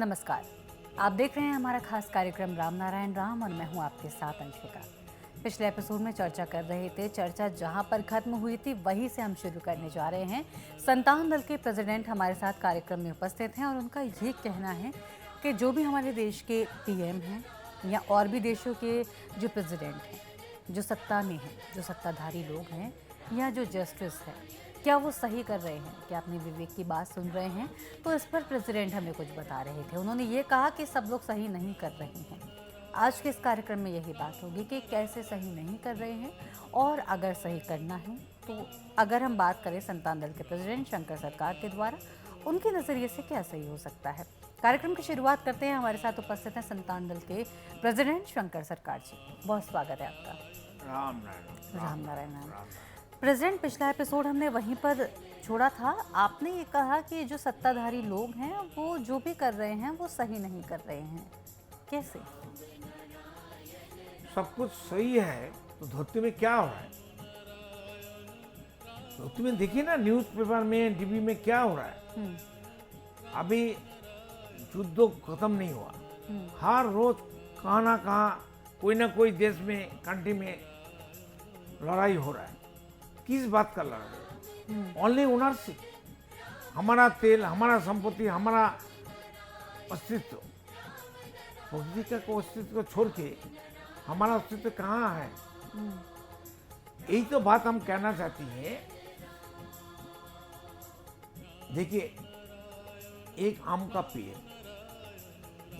नमस्कार। आप देख रहे हैं हमारा खास कार्यक्रम राम नारायण राम और मैं हूं आपके साथ अंशिका। पिछले एपिसोड में चर्चा कर रहे थे, चर्चा जहां पर खत्म हुई थी वहीं से हम शुरू करने जा रहे हैं। संतान दल के प्रेसिडेंट हमारे साथ कार्यक्रम में उपस्थित हैं और उनका ये कहना है कि जो भी हमारे देश के पीएम हैं या और भी देशों के जो प्रेसिडेंट हैं, जो सत्ता में हैं, जो सत्ताधारी लोग हैं या जो जस्टिस है, क्या वो सही कर रहे हैं? क्या अपने विवेक की बात सुन रहे हैं? तो इस पर प्रेसिडेंट हमें कुछ बता रहे थे। उन्होंने ये कहा कि सब लोग सही नहीं कर रहे हैं। आज के इस कार्यक्रम में यही बात होगी कि कैसे सही नहीं कर रहे हैं और अगर सही करना है तो अगर हम बात करें संतान दल के प्रेसिडेंट शंकर सरकार के द्वारा, उनके नज़रिए से क्या सही हो सकता है। कार्यक्रम की शुरुआत करते हैं। हमारे साथ उपस्थित हैं संतान दल के प्रेसिडेंट शंकर सरकार जी। बहुत स्वागत है आपका। राम नारायण राम नारायण। प्रेसिडेंट, पिछला एपिसोड हमने वहीं पर छोड़ा था। आपने ये कहा कि जो सत्ताधारी लोग हैं वो जो भी कर रहे हैं वो सही नहीं कर रहे हैं। कैसे? सब कुछ सही है तो धरती में क्या हो रहा है? धरती में देखिए ना, न्यूज़पेपर में, टीवी में क्या हो रहा है। अभी युद्ध खत्म नहीं हुआ। हर रोज कहाँ ना कहाँ कोई ना कोई देश में, कंट्री में लड़ाई हो रहा है। किस बात का लड़ाई? Only ownership. हमारा तेल, हमारा संपत्ति, हमारा अस्तित्व, पब्लिक का अस्तित्व को छोड़ के हमारा अस्तित्व कहाँ है? यही तो बात हम कहना चाहती हैं। देखिए, एक आम का पेड़,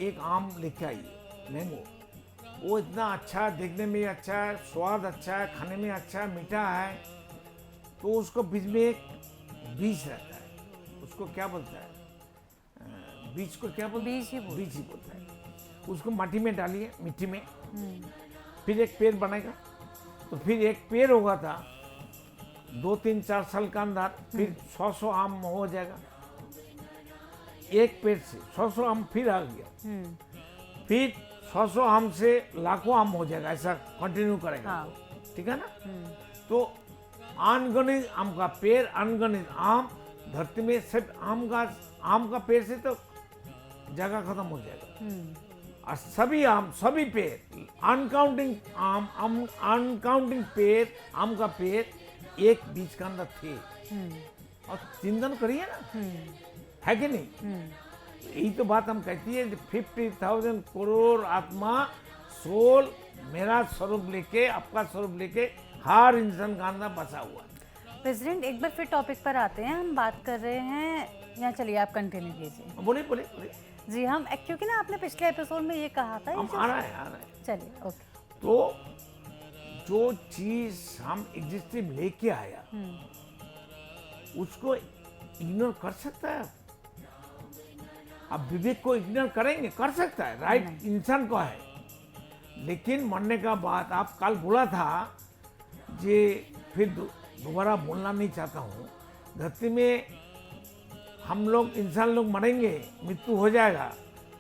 एक आम लेके आइए, मैंगो, वो इतना अच्छा, देखने में अच्छा है, स्वाद अच्छा है, खाने में अच्छा है, मीठा है, तो उसको बीच में एक बीज रहता है। उसको क्या बोलता है? बीज को क्या बोलते हैं? बीज ही बोलता है। उसको माटी में डालिए, मिट्टी में, फिर एक पेड़ बनेगा। तो फिर एक पेड़ होगा था 2-3-4 साल के अंदर, फिर 100 आम हो जाएगा। एक पेड़ से 100 आम फिर आ गया, फिर 100 आम से लाखों आम हो जाएगा। ऐसा कंटिन्यू करेगा। हाँ। ठीक है ना? तो अनगिनत आम का पेड़, अनगिनत आम, धरती में सिर्फ आम का पेड़ से तो जगह खत्म हो जाएगा। और सभी आम, सभी पेड़, अनकाउंटिंग आम, अनकाउंटिंग पेड़, आम का पेड़ एक बीज के अंदर थे। और चिंतन करिए ना, है कि नहीं? यही तो बात हम कहती है, 50,000 करोड़ आत्मा, सोल, मेरा स्वरूप लेके, आपका स्वरूप लेके हर इंसान का अंदर बसा हुआ है। प्रेसिडेंट, एक बार फिर टॉपिक पर आते हैं। हम बात कर रहे हैं, या चलिए आप कंटिन्यू कीजिए। बोलिए बोलिए बोलिए। जी, हम क्योंकि ना आपने पिछले एपिसोड में ये कहा था। आ रहा है। चलिए, ओके। तो जो चीज हम एग्जिस्टिव लेके आया, उसको इग्नोर कर सकता है? अब विवेक को इग्नोर करेंगे? कर सकता है, राइट इंसान को है। लेकिन मरने का बाद, आप कल बोला था जे, फिर दोबारा बोलना नहीं चाहता हूँ। धरती में हम लोग, इंसान लोग मरेंगे, मृत्यु हो जाएगा,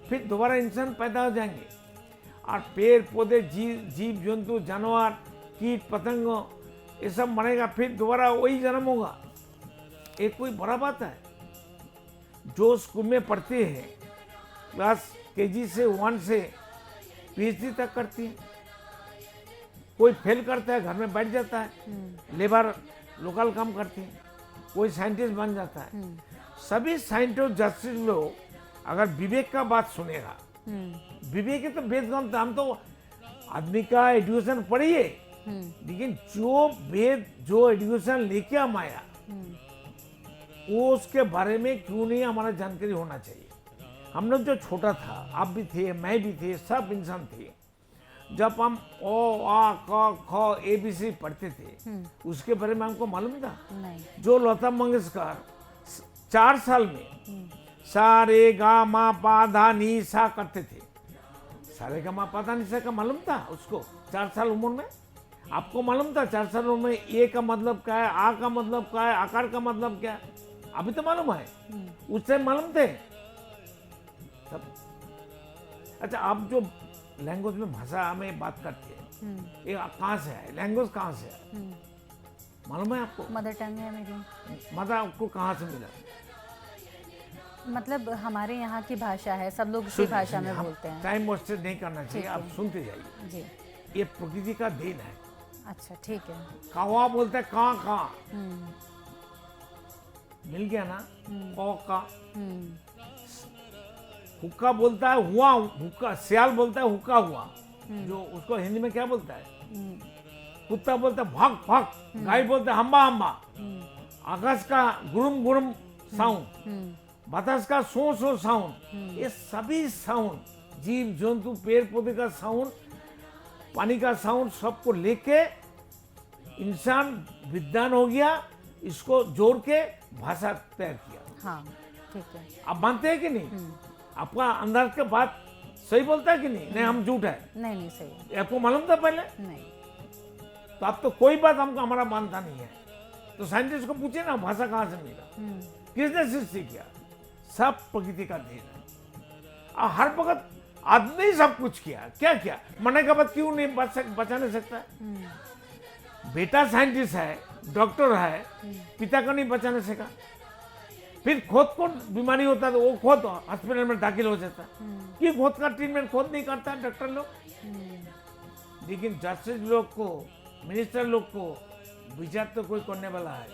फिर दोबारा इंसान पैदा हो जाएंगे। और पेड़ पौधे, जीव जंतु, जानवर, कीट पतंग, ये सब मरेगा, फिर दोबारा वही जन्म होगा। ये कोई बड़ा बात है? जो स्कूल में पढ़ते हैं, क्लास केजी से 1 से पीएचडी तक करती है, कोई फेल करता है, घर में बैठ जाता है, लेबर लोकल काम करती है, कोई साइंटिस्ट बन जाता है। सभी साइंटिस्ट, जस्टिस लोग अगर विवेक का बात सुनेगा, विवेक है तो वेद ग्रंथ, हम तो आदमी का एजुकेशन पढ़िए, लेकिन जो वेद, जो एजुकेशन लेके हम आया, वो उसके बारे में क्यों नहीं हमारा जानकारी होना चाहिए? हम लोग जो छोटा था, आप भी थे, मैं भी थे, सब इंसान थे, जब हम ओ आ क ख ABC पढ़ते थे, उसके बारे में हमको मालूम था? नहीं। जो लता मंगेशकर 4 साल में सा रे गा मा पा धा नी सा करते थे, सारे गा मा पा धा नी सा का मालूम था उसको 4 साल उम्र में? आपको मालूम था 4 साल उम्र में ए का मतलब क्या है, आ का मतलब क्या है, आकार का मतलब क्या है? अभी तो मालूम है, उस टाइम मालूम थे सब। अच्छा, आप जो लैंग्वेज में, भाषा में बात करते हैं, ये कहाँ से है? लैंग्वेज कहाँ से है? मालूम है आपको? मदर टंग है मेरी। मदर आपको कहाँ से मिला? मतलब हमारे यहाँ की भाषा है, सब लोग इसी भाषा में बोलते हैं। टाइम वेस्ट नहीं करना चाहिए, ठीक आप है। सुनते जाइए। जी। ये प्रकृति का देन है। अच्छा, ठीक है। कौवा बोलता है कहाँ कहाँ, हम्म। मिल गया ना, कौ का। हम्म। हुक्का बोलता है हुआ, हुक्का। सियाल बोलता है हुक्का हुआ, जो उसको हिंदी में क्या बोलता है? कुत्ता बोलता है भाग भाग, गाय बोलता है हम्बा हम्बा, आकाश का गुरुम गुरुम साउंड, बतास का सो सो साउंड, ये सभी साउंड, जीव जंतु पेड़ पौधे का साउंड, पानी का साउंड, सबको लेके इंसान विद्वान हो गया, इसको जोड़ के भाषा तैयार किया। हाँ, ठीक है। आप मानते हैं कि नहीं? आपका अंदर के बात सही बोलता है कि नहीं? नहीं, हम झूठ है। नहीं नहीं, सही है। ये आपको मालूम था पहले? नहीं। तो आप तो कोई बात हमको हमारा मानता नहीं है। तो साइंटिस्ट को पूछे ना, भाषा कहाँ से मिला, किसने सृष्टि किया? सब प्रकृति का देन है। और हर वक्त आदमी ही सब कुछ किया। क्या किया? मरने के बाद क्यों नहीं बचा नहीं सकता? बेटा साइंटिस्ट है, डॉक्टर है, पिता को नहीं बचाने सका। फिर खुद को बीमारी होता है तो वो खुद हॉस्पिटल में दाखिल हो जाता है। कि खुद का ट्रीटमेंट खुद नहीं करता डॉक्टर लोग। लेकिन जजेस लोग को, मिनिस्टर लोग को विचार तो कोई करने वाला है।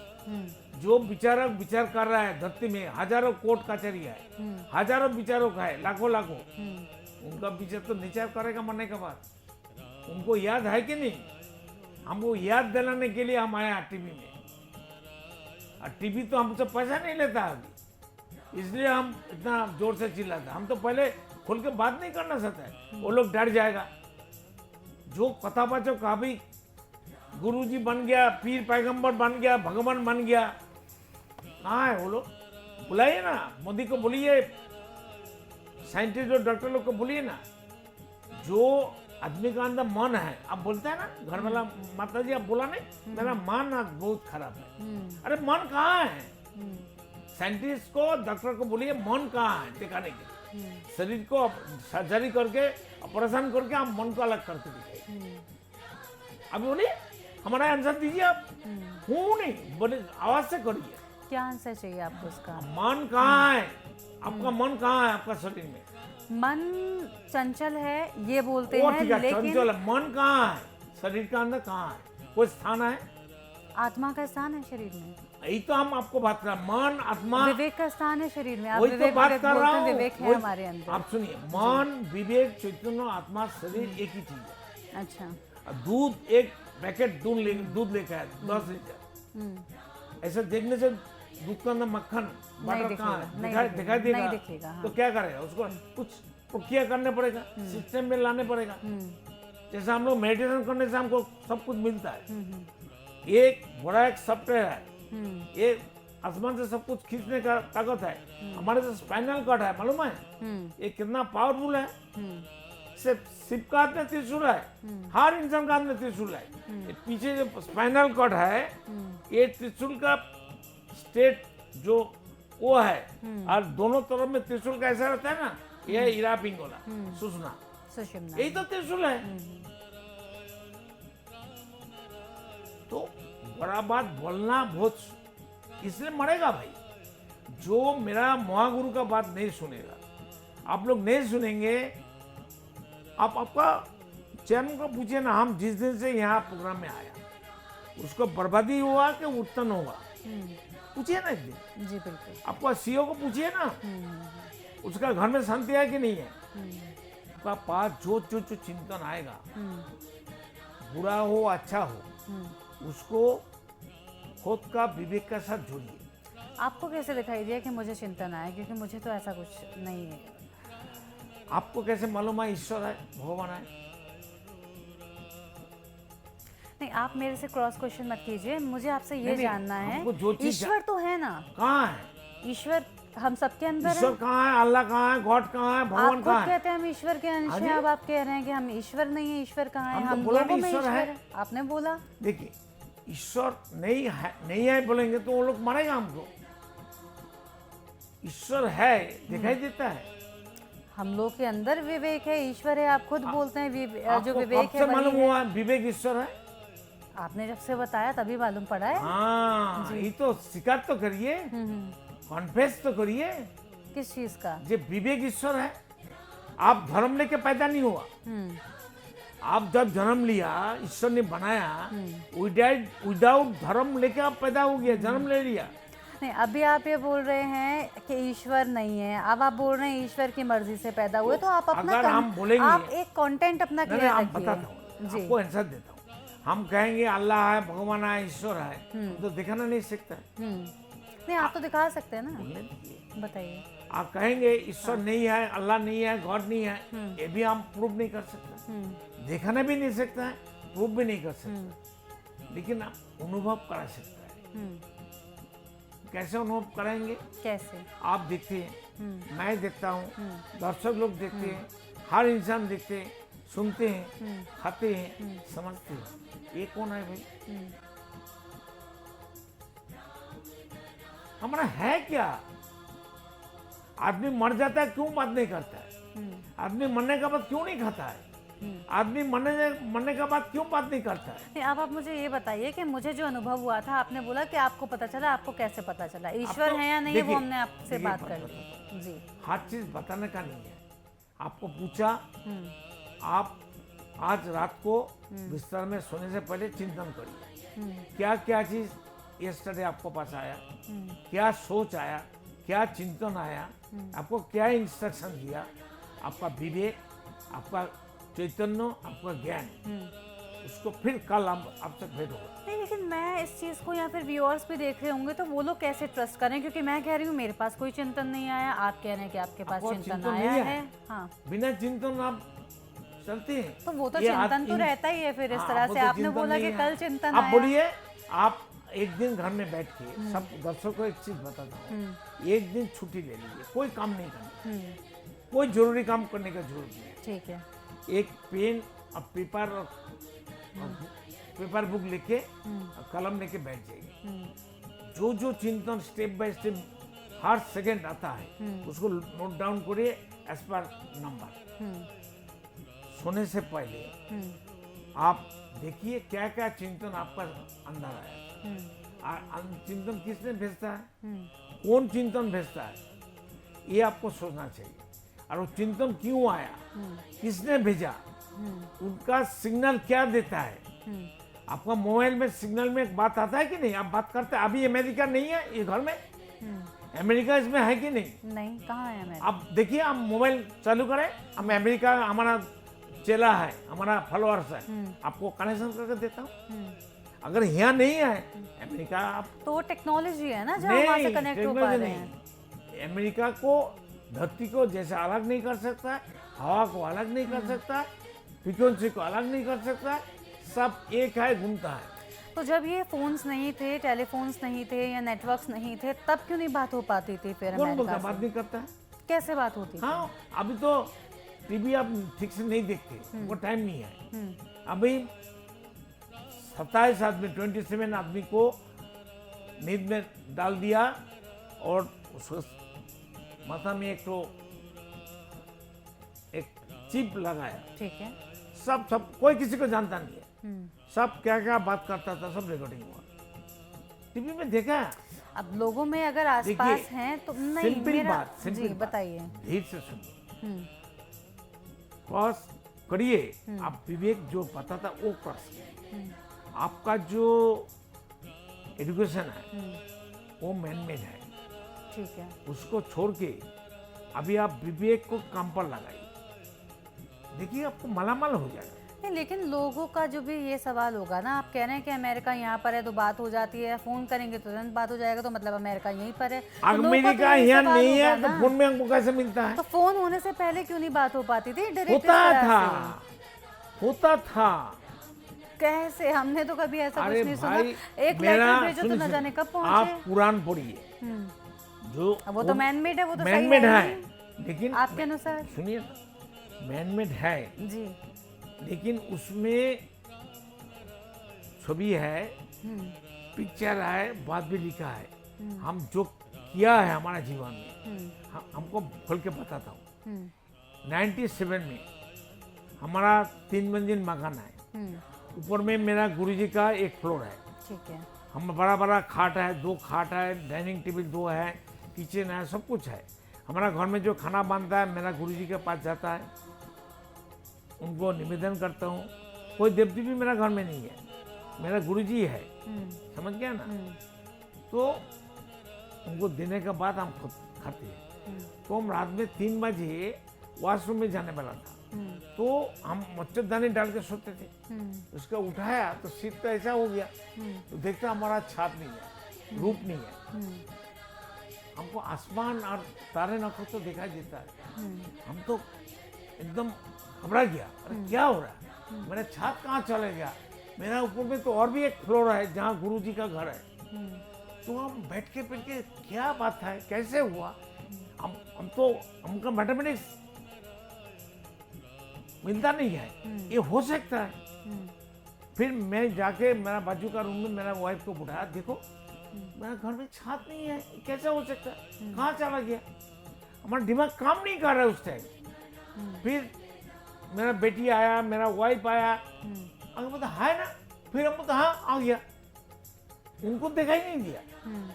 जो विचारक विचार कर रहा है धरती में, हजारों कोर्ट कचहरी है, हजारों विचारों का है, लाखों लाखों, उनका विचार तो विचार करेगा मरने के बाद। उनको याद है कि नहीं? हमको याद दिलाने के लिए हम आए टीवी में। और टीवी तो हमसे पैसा नहीं लेता अभी, इसलिए हम इतना जोर से चिल्लाते। हम तो पहले खुल के बात नहीं करना चाहते, वो लोग डर जाएगा। जो कथा बच्चों का भी गुरुजी बन गया, पीर पैगंबर बन गया, भगवान बन गया, कहाँ है वो लोग? बुलाइए ना, मोदी को बोलिए, साइंटिस्ट और डॉक्टर लोग को बोलिए ना। जो आदमी का अंदर मन है, आप बोलते हैं ना घर वाला, माता जी आप बोला नहीं, मेरा मन आज बहुत खराब है। अरे मन कहाँ है? साइंटिस्ट को, डॉक्टर को बोलिए मन कहाँ है दिखाने के। शरीर को सर्जरी करके, ऑपरेशन करके आप मन को अलग करके दिखाइए। अब बोलिए, हमारा आंसर दीजिए आप। हूँ नहीं, बोले आवाज से करिए। क्या आंसर चाहिए आपको उसका? मन कहाँ है आपका? मन कहाँ है आपका शरीर में? मन चंचल है ये बोलते वो हैं, ठीक है, लेकिन चंचल है। मन कहाँ है? शरीर के अंदर कहाँ है? कोई स्थान है? आत्मा का स्थान है शरीर में। यही तो हम आपको बात कर रहे हैं। मन, आत्मा, विवेक का स्थान है शरीर में। आप वही तो विवेक बात विवेक कर रहा बोलते हैं, हूँ। विवेक है वही- हमारे अंदर। आप सुनिए, मन, विवेक, चैतन्य, आत्मा, शरीर एक ही चीज है। अच्छा। और दूध, एक पैकेट दूध लेकर आए 10 लीटर, ऐसे देखने से दूध के अंदर मक्खन, बटर कहाँ है? दिखाई देगा? नहीं दिखेगा, हाँ। तो क्या करेगा? उसको कुछ प्रक्रिया करने पड़ेगा, सिस्टम में लाने पड़ेगा। जैसे हम लोग मेडिटेशन करने से हमको सब कुछ मिलता है। एक बड़ा एक सॉफ्टवेयर है, ये आसमान से सब कुछ खींचने का ताकत है। हमारे से स्पाइनल कॉर्ड है, मालूम है? ये कितना पावरफुल है। सिर्फ शिव का हाथ में त्रिशूल है, हर इंसान का हाथ में त्रिशूल है। ये पीछे जो स्पाइनल कॉर्ड है, ये त्रिशूल का स्टेट जो वो है, और दोनों तरफ में त्रिशूल का ऐसा रहता है ना, ये हीरा पिंगोला, सुषमा, सुषुम्ना। यही तो त्रिशूल है। तो बड़ा बात बोलना बहुत, इसलिए मरेगा भाई। जो मेरा महागुरु का बात नहीं सुनेगा, आप लोग नहीं सुनेंगे। आप आपका चैनल को पूछिए ना, हम जिस दिन से यहाँ प्रोग्राम में आया, उसको बर्बादी हुआ कि उत्पन्न हुआ? पूछिए ना एक दिन। जी बिल्कुल। आपका सीईओ को पूछिए ना, उसका घर में शांति है कि नहीं है? आपका पास जो जो जो चिंतन आएगा, बुरा हो अच्छा हो, उसको खुद का विवेक के साथ जोड़िए। आपको कैसे दिखाई दिया कि मुझे चिंतन आया? क्योंकि मुझे तो ऐसा कुछ नहीं है। आपको कैसे मालूम है ईश्वर है, भगवान है? नहीं, आप मेरे से क्रॉस क्वेश्चन मत कीजिए। मुझे आपसे ये नहीं, जानना है, हमको जो चीज़ ईश्वर तो है ना? कहाँ है ईश्वर हम सबके अंदर है। ईश्वर? कहाँ है? अल्लाह कहाँ है? गॉड कहाँ है? आप भगवान खुद कहाँ है? कहते हैं हम ईश्वर के अंश हाँ हैं, जी। अब आप कह रहे हैं कि हम ईश्वर नहीं है। ईश्वर कहाँ है? हमको हम बोला लोगों नहीं में ईश्वर ईश्वर है। है। आपने बोला। देखिए, ईश्वर नहीं है बोलेंगे तो वो लोग मारेगा हमको। ईश्वर है, दिखाई देता है। हम लोग के अंदर विवेक है, ईश्वर है। आप खुद बोलते हैं जो आपको विवेक कब है से मालूम वही है। हुआ विवेक ईश्वर है? आपने जब से बताया तभी मालूम पड़ा है। हाँ, ये तो स्वीकार तो करिए, कॉन्फेस तो करिए। किस चीज का? जो विवेक ईश्वर है। आप धर्म लेके पैदा नहीं हुआ। आप जब जन्म लिया, ईश्वर ने बनाया, विदाउट धर्म लेके आप पैदा हो गया, जन्म ले लिया। नहीं, अभी आप ये बोल रहे हैं कि ईश्वर नहीं है, अब आप बोल रहे हैं ईश्वर की मर्जी से पैदा हुए, तो आप अपना अगर हम बोलेंगे, आप एक कंटेंट अपना नहीं, क्लियर आप रखिए। बताता हूँ, जी। आपको आंसर देता हूँ। हम कहेंगे अल्लाह है, भगवान है, ईश्वर है, तो दिखाना नहीं सकता। नहीं, आप तो दिखा सकते हैं ना, बोलने दीजिए। बताइए। आप कहेंगे ईश्वर नहीं है, अल्लाह नहीं है, गॉड नहीं है, ये भी हम प्रूव नहीं कर सकते, दिखाना भी नहीं सकता है, प्रूव भी नहीं कर सकते, लेकिन आप अनुभव करा सकते हैं। कैसे अनुभव कराएंगे? कैसे? आप देखते हैं, मैं देखता हूँ, दर्शक लोग देखते हैं, हर इंसान देखते हैं, सुनते हैं, खाते हैं, समझते हैं। ये कौन है भाई? हमारा है क्या? आदमी मर जाता है, क्यों बात नहीं करता है? आदमी मरने का बाद क्यों नहीं खाता है? आदमी मरने का बाद क्यों बात नहीं करता है? नहीं, अब आप मुझे ये बताइए कि मुझे जो अनुभव हुआ था, आपने बोला कि आपको पता चला, आपको कैसे पता चला? ईश्वर है या नहीं है, वो हमने आपसे बात कर ली। जी। हर चीज बताने का नहीं है। आपको पूछा, आप आज रात को बिस्तर में सोने से पहले चिंतन करिए, क्या क्या चीज यस्टरडे आपको पास आया, क्या सोच आया, क्या चिंतन आया, आपको क्या इंस्ट्रक्शन दिया, आपका विवेक, आपका चैतन्य, आपका ज्ञान, उसको फिर कल आपसे भेंट होगा। नहीं, लेकिन मैं इस चीज़ को, या फिर व्यूअर्स भी देख रहे होंगे, तो वो लोग कैसे ट्रस्ट करें? क्योंकि मैं कह रही हूँ मेरे पास कोई चिंतन नहीं आया, आप कह रहे हैं कि आपके पास आपको चिंतन चिंतन आया नहीं है। आया? हाँ, बिना चिंतन आप चलते हैं, तो वो तो ये चिंतन तो इन- रहता ही है फिर इस हाँ, तरह वो से। तो आपने चिंतन बोला नहीं कि है। कल चिंतन आप आया। बोलिए, आप एक दिन घर में बैठ के, सब दर्शकों को एक चीज बताता हूँ, एक दिन छुट्टी ले लीजिए, कोई काम नहीं करना, कोई जरूरी काम करने का जरूरत नहीं है। ठीक है। एक पेन और पेपर और पेपर बुक लेके और कलम लेके बैठ जाइए। जो जो चिंतन step by step her second आता है, उसको नोट डाउन करिए एज पर नंबर। सोने से पहले आप देखिए क्या क्या चिंतन आपका अंदर आया, चिंतन किसने भेजता है, कौन चिंतन भेजता है, ये आपको सोचना चाहिए। और वो चिंतन क्यों आया, किसने भेजा, उनका सिग्नल क्या देता है। आपका मोबाइल में सिग्नल में एक बात आता है कि नहीं? आप बात करते हैं। अभी अमेरिका नहीं है ये घर में, अमेरिका इसमें है कि नहीं? नहीं, कहाँ है अमेरिका? आप देखिए, आप मोबाइल चालू करें, हम अमेरिका, हमारा चेला है, हमारा फॉलोअर्स है, आपको कनेक्शन करके देता हूँ। अगर यहाँ नहीं है अमेरिका, आप तो टेक्नोलॉजी है ना जो वहाँ से कनेक्ट हो पा रहे हैं। नहीं, अमेरिका को धरती को जैसे अलग नहीं कर सकता है, हवा को अलग नहीं कर सकता है, फ्रीक्वेंसी को अलग नहीं कर सकता है, सब एक है, घूमता है। तो जब ये फोन्स नहीं थे, टेलीफोन्स नहीं थे या नेटवर्क्स नहीं थे, तब क्यों नहीं बात हो पाती थी फिर कौन अमेरिका बोलता से? बात नहीं करता है? कैसे बात होती थी? हाँ, अभी तो टीवी आप ठीक से नहीं देखते, वो टाइम नहीं है। अभी 27 आदमी, 27 आदमी को नींद में डाल दिया और उसको माथा में एक चिप लगाया। ठीक है। सब कोई किसी को जानता नहीं है, सब क्या क्या बात करता था, सब रिकॉर्डिंग हुआ, टीवी में देखा। अब लोगों में अगर आसपास देखिए, हैं तो नहीं, सिंपल मेरा बात, सिंपल जी बात, बताइए। धीरे से सुनिए, क्रॉस करिए। आप विवेक जो पता था वो क्रॉस करिए। आपका जो एजुकेशन है वो मैन मेड है, ठीक है। उसको छोड़ के अभी आप विवेक को काम पर लगाइए, देखिए आपको मालामाल हो जाएगा। नहीं, लेकिन लोगों का जो भी ये सवाल होगा ना, आप कह रहे हैं कि अमेरिका यहाँ पर है तो बात हो जाती है, फोन करेंगे तो तुरंत बात हो जाएगा, तो मतलब अमेरिका यहीं पर है। तो लोगों का तो अमेरिका ये यहाँ सवाल नहीं होगा है तो ना। फोन में हमको कैसे मिलता है? तो फोन होने से पहले क्यों नहीं बात हो पाती थी डायरेक्ट? होता था। कैसे? हमने तो कभी ऐसा कुछ अरे नहीं सुना। भाई, एक मेरा लेटर भेजो तो सुनिए, न जाने कब आप पहुंचे। कुरान पढ़िए, जो अब वो तो मैनमेड है, वो तो सही मैनमेड है है, नहीं। लेकिन आपके अनुसार? सुनिए, मैनमेड है जी। लेकिन उसमें छवि है, पिक्चर है, बात भी लिखा है। हम जो किया है हमारा जीवन में, हमको खोल के बताता हूँ। 97 में हमारा 3 मंजिल मकान है, ऊपर में मेरा गुरुजी का एक फ्लोर है। ठीक है। हम बड़ा बड़ा खाट है, 2 खाट है, डाइनिंग टेबल 2 है, किचन है, सब कुछ है। हमारा घर में जो खाना बनता है मेरा गुरुजी के पास जाता है, उनको निवेदन करता हूँ। कोई देव देवी मेरा घर में नहीं है, मेरा गुरुजी है, समझ गया ना। तो उनको देने के बाद हम खुद खाते हैं। तो हम रात में 3 बजे वॉशरूम में जाने वाला था, तो हम मच्छरदानी डाल के सोते थे। उसका उठाया तो सीट तो ऐसा हो गया, तो देखता हमारा छाप नहीं है, रूप नहीं है। हमको आसमान और तारे नक्षत्र तो दिखाई देता है। हम तो एकदम घबरा गया, अरे क्या हो रहा है, मेरा छाप कहाँ चले गया। मेरा ऊपर में तो और भी एक फ्लोर है जहाँ गुरुजी का घर है। तो हम बैठ के क्या बात है, कैसे हुआ। हम तो हमका मैथमेटिक्स मिलता नहीं है, ये हो सकता है। फिर मैं जाके मेरा बाजू का रूम में मेरा वाइफ को बुलाया, देखो मेरा घर में छात नहीं है, कैसे हो सकता है, कहाँ चला गया। हमारा दिमाग काम नहीं कर रहा है उस टाइम। फिर मेरा बेटी आया, मेरा वाइफ आया, अगर बोलता है ना, फिर हम बोलते हाँ आ गया। उनको दिखाई नहीं दिया,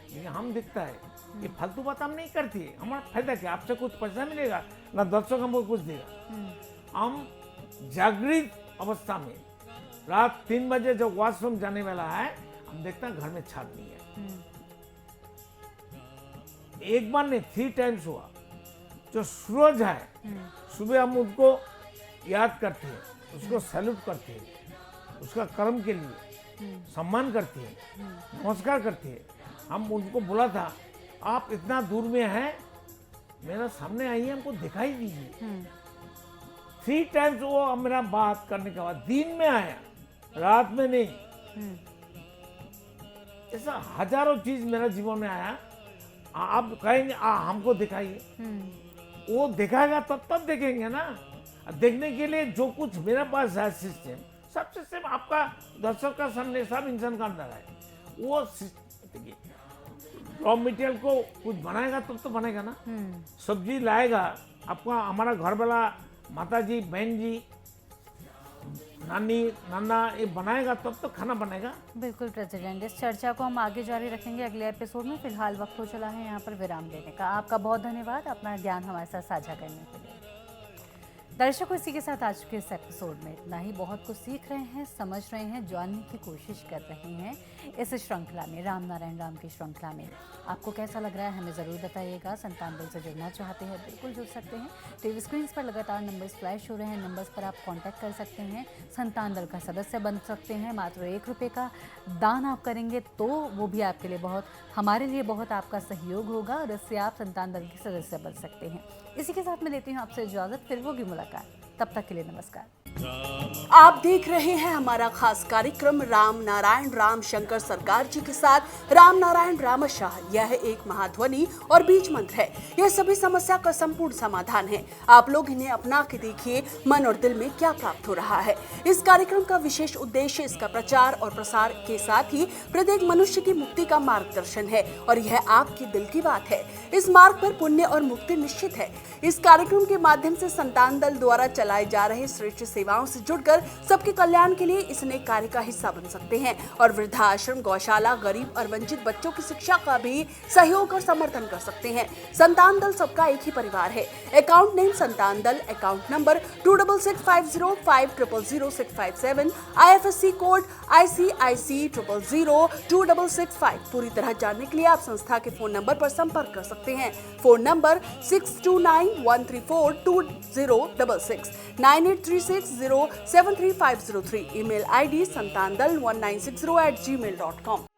लेकिन हम दिखता है। ये फालतू बात हम नहीं करती, हमारा फायदा क्या, आपसे कुछ पैसा मिलेगा ना, दर्शक हमको कुछ देगा। हम जागृत अवस्था में रात 3 बजे जब वॉशरूम जाने वाला है, हम देखते हैं घर में छात नहीं है। एक बार नहीं 3 टाइम्स हुआ। जो सूरज है, सुबह हम उसको याद करते हैं, उसको सैल्यूट करते हैं, उसका कर्म के लिए सम्मान करते हैं, नमस्कार करते हैं। हम उनको बोला था, आप इतना दूर में हैं, मेरा सामने आइए, हमको दिखाई दीजिए। 3 टाइम्स वो मेरा बात करने के बाद दिन में आया, रात में नहीं। ऐसा हजारों चीज मेरा जीवन में आया। आप कहेंगे हमको दिखाइए, वो दिखाएगा तब देखेंगे ना। देखने के लिए जो कुछ मेरे पास है सिस्टम, सब सिस्टम आपका दर्शक का सामने, सब इंसान का अंदर है। वो रॉ मटेरियल को कुछ बनाएगा तब तो बनेगा ना। सब्जी लाएगा आपका, हमारा घर वाला माता जी, बहन जी, नानी, नाना, ये बनाएगा तब तो खाना बनेगा। बिल्कुल प्रेसिडेंट, इस चर्चा को हम आगे जारी रखेंगे अगले एपिसोड में। फिलहाल वक्त हो चला है यहाँ पर विराम लेने का। आपका बहुत धन्यवाद अपना ज्ञान हमारे साथ साझा करने के लिए। दर्शकों, इसी के साथ आज के इस एपिसोड में इतना ही। बहुत कुछ सीख रहे हैं, समझ रहे हैं, जानने की कोशिश कर रहे हैं इस श्रृंखला में, राम नारायण राम की श्रृंखला में। आपको कैसा लग रहा है हमें ज़रूर बताइएगा। संतान दल से जुड़ना चाहते हैं, बिल्कुल जुड़ सकते हैं। टीवी स्क्रीन पर लगातार नंबर्स फ्लैश हो रहे हैं, नंबर्स पर आप कांटेक्ट कर सकते हैं, संतान दल का सदस्य बन सकते हैं। मात्र 1 रुपये का दान आप करेंगे तो वो भी आपके लिए बहुत, हमारे लिए बहुत आपका सहयोग होगा, और इससे आप संतान दल के सदस्य बन सकते हैं। इसी के साथ मैं लेती हूँ आपसे इजाज़त, फिर होगी मुलाकात, तब तक के लिए नमस्कार। आप देख रहे हैं हमारा खास कार्यक्रम राम नारायण राम शंकर सरकार जी के साथ राम नारायण रामशाह। यह एक महाध्वनि और बीज मंत्र है। यह सभी समस्या का संपूर्ण समाधान है। आप लोग इन्हें अपना के देखिए, मन और दिल में क्या प्राप्त हो रहा है। इस कार्यक्रम का विशेष उद्देश्य इसका प्रचार और प्रसार के साथ ही प्रत्येक मनुष्य की मुक्ति का मार्गदर्शन है, और यह आपकी दिल की बात है। इस मार्ग पर पुण्य और मुक्ति निश्चित है। इस कार्यक्रम के माध्यम से संतान दल द्वारा चलाए जा रहे श्रेष्ठ सेवाओं से जुड़कर सबके कल्याण के लिए इस नेक कार्य का हिस्सा बन सकते हैं, और वृद्धाश्रम, गौशाला, गरीब और वंचित बच्चों की शिक्षा का भी सहयोग और समर्थन कर सकते हैं। संतान दल सबका एक ही परिवार है। अकाउंट नेम संतान दल, account number 266505000657, IFSC code ICIC 000265। पूरी तरह जानने के लिए आप संस्था के फोन नंबर पर संपर्क कर सकते हैं। Phone number 6291342066, 9836073503, email ID santandal1960@gmail.com।